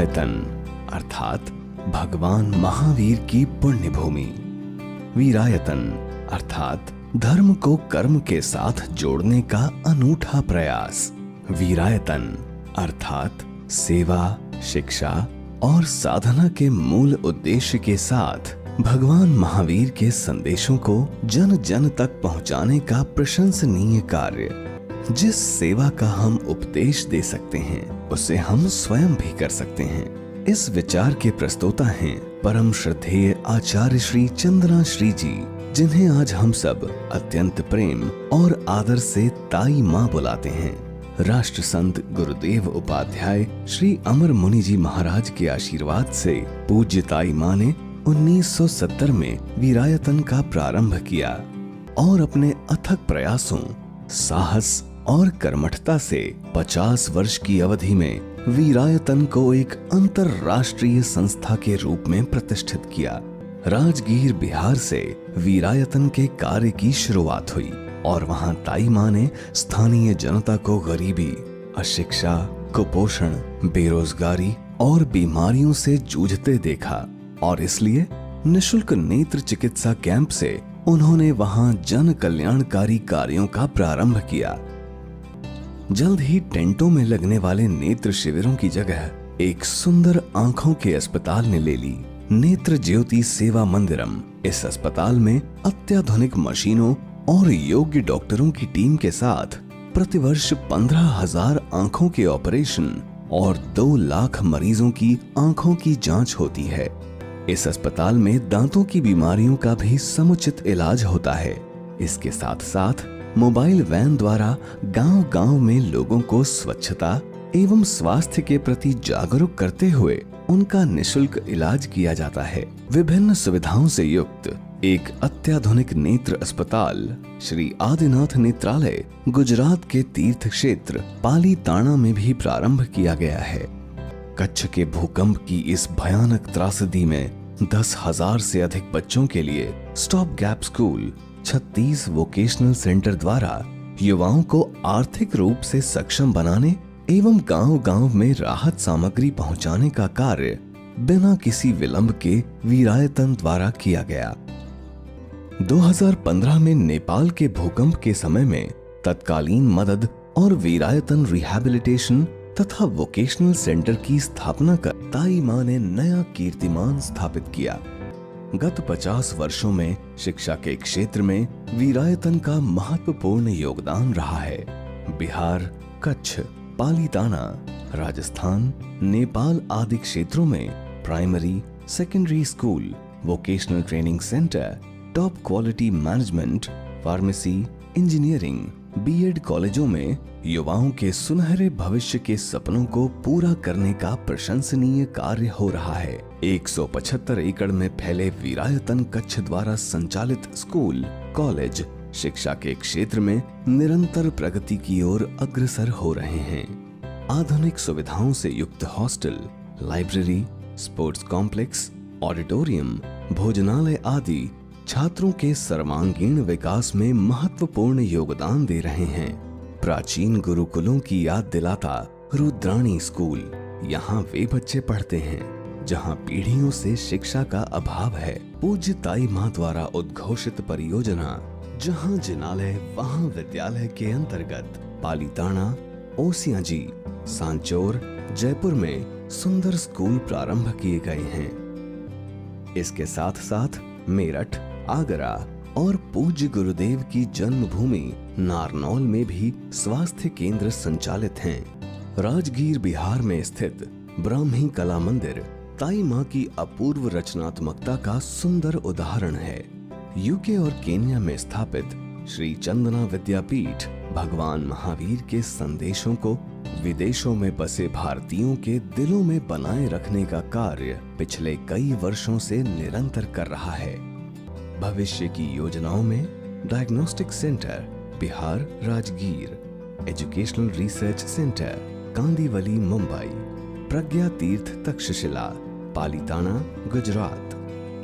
वीरायतन अर्थात भगवान महावीर की पुण्य भूमि। वीरायतन अर्थात धर्म को कर्म के साथ जोड़ने का अनूठा प्रयास। वीरायतन अर्थात सेवा, शिक्षा और साधना के मूल उद्देश्य के साथ भगवान महावीर के संदेशों को जन जन तक पहुंचाने का प्रशंसनीय कार्य। जिस सेवा का हम उपदेश दे सकते हैं उसे हम स्वयं भी कर सकते हैं। इस विचार के प्रस्तोता हैं परम श्रद्धेय आचार्य श्री चंदना श्री जी, जिन्हें आज हम सब अत्यंत प्रेम और आदर से ताई माँ बुलाते हैं। राष्ट्र संत गुरुदेव उपाध्याय श्री अमर मुनि जी महाराज के आशीर्वाद से पूज्य ताई माँ ने 1970 में वीरायतन का प्रारंभ किया और अपने अथक प्रयासों, साहस और कर्मठता से 50 वर्ष की अवधि में वीरायतन को एक अंतरराष्ट्रीय संस्था के रूप में प्रतिष्ठित किया। राजगीर बिहार से वीरायतन के कार्य की शुरुआत हुई और वहां ताई माँ ने स्थानीय जनता को गरीबी, अशिक्षा, कुपोषण, बेरोजगारी और बीमारियों से जूझते देखा और इसलिए निशुल्क नेत्र चिकित्सा कैंप से उन्होंने वहां जन कल्याणकारी कार्यों का प्रारंभ किया। जल्द ही टेंटों में लगने वाले नेत्र शिविरों की जगह एक सुंदर आंखों के अस्पताल ने ले ली, नेत्र ज्योति सेवा मंदिरम। इस अस्पताल में अत्याधुनिक मशीनों और योग्य डॉक्टरों की टीम के साथ प्रतिवर्ष 15,000 आंखों के ऑपरेशन और 2 लाख मरीजों की आंखों की जांच होती है। इस अस्पताल में दांतों की बीमारियों का भी समुचित इलाज होता है। इसके साथ साथ मोबाइल वैन द्वारा गांव-गांव में लोगों को स्वच्छता एवं स्वास्थ्य के प्रति जागरूक करते हुए उनका निशुल्क इलाज किया जाता है। विभिन्न सुविधाओं से युक्त एक अत्याधुनिक नेत्र अस्पताल श्री आदिनाथ नेत्रालय गुजरात के तीर्थ क्षेत्र पालीताना में भी प्रारंभ किया गया है। कच्छ के भूकंप की इस भयानक त्रासदी में 10,000 से अधिक बच्चों के लिए stop gap school 36 vocational centre द्वारा युवाओं को आर्थिक रूप से सक्षम बनाने एवं गांव-गांव में राहत सामग्री पहुंचाने का कार्य बिना किसी विलंब के वीरायतन द्वारा किया गया। 2015 में नेपाल के भूकंप के समय में तत्कालीन मदद और वीरायतन रिहैबिलिटेशन तथा वोकेशनल सेंटर की स्थापना कर ताई माँ ने नया कीर्तिमान स्थापित किया। गत 50 वर्षों में शिक्षा के क्षेत्र में वीरायतन का महत्वपूर्ण योगदान रहा है। बिहार, कच्छ, पालीताना, राजस्थान, नेपाल आदि क्षेत्रों में primary, secondary school, vocational training centre, top quality management, pharmacy, engineering, BEd कॉलेजों में युवाओं के सुनहरे भविष्य के सपनों को पूरा करने का प्रशंसनीय कार्य हो रहा है। 175 एकड़ में फैले वीरायतन कच्छ द्वारा संचालित स्कूल, कॉलेज शिक्षा के क्षेत्र में निरंतर प्रगति की ओर अग्रसर हो रहे हैं। आधुनिक सुविधाओं से युक्त hostel, library, sports complex, auditorium, भोजनालय आदि छात्रों के सर्वांगीण विकास में महत्वपूर्ण योगदान दे रहे हैं। प्राचीन गुरुकुलों की याद दिलाता रुद्राणी स्कूल, यहाँ वे बच्चे पढ़ते हैं जहाँ पीढ़ियों से शिक्षा का अभाव है। पूज्य ताई माँ द्वारा उद्घोषित परियोजना जहाँ जिनालय वहाँ विद्यालय के अंतर्गत पालीताना, ओसियाजी, सांचौर, जयपुर में सुंदर स्कूल प्रारंभ किए गए हैं। इसके साथ साथ मेरठ, आगरा और पूज्य गुरुदेव की जन्मभूमि नारनौल में भी स्वास्थ्य केंद्र संचालित हैं। राजगीर बिहार में स्थित ब्राह्मी कला मंदिर ताई माँ की अपूर्व रचनात्मकता का सुंदर उदाहरण है। यूके और केन्या में स्थापित श्री चंदना विद्यापीठ भगवान महावीर के संदेशों को विदेशों में बसे भारतीयों के दिलों में बनाए रखने का कार्य पिछले कई वर्षों से निरंतर कर रहा है। भविष्य की योजनाओं में diagnostic centre Bihar Rajgir, educational research centre Kandivali Mumbai, Pragya Tirth Takshashila Palitana Gujarat,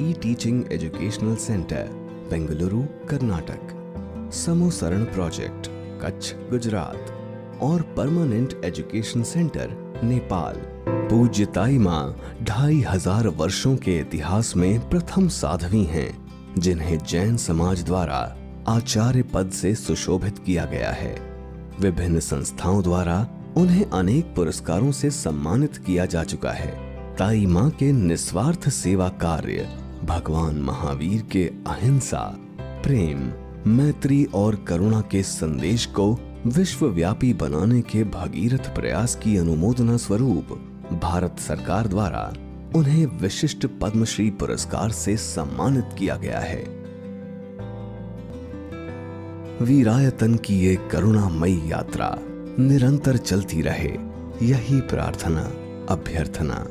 e teaching educational centre Bengaluru Karnataka, Samosaran project Kutch Gujarat और परमानेंट एजुकेशन सेंटर नेपाल। पूज्य ताई मां 2500 वर्षों के इतिहास में प्रथम साध्वी हैं, जिन्हें जैन समाज द्वारा आचार्य पद से सुशोभित किया गया है। विभिन्न संस्थाओं द्वारा उन्हें अनेक पुरस्कारों से सम्मानित किया जा चुका है। ताई मां के निस्वार्थ सेवा कार्य भगवान महावीर के अहिंसा, प्रेम, मैत्री और करुणा के संदेश को विश्वव्यापी बनाने के भगीरथ प्रयास की अनुमोदना स्वरूप भारत सरकार द्वारा उन्हें विशिष्ट पद्मश्री पुरस्कार से सम्मानित किया गया है। वीरायतन की ये करुणामयी यात्रा निरंतर चलती रहे, यही प्रार्थना, अभ्यर्थना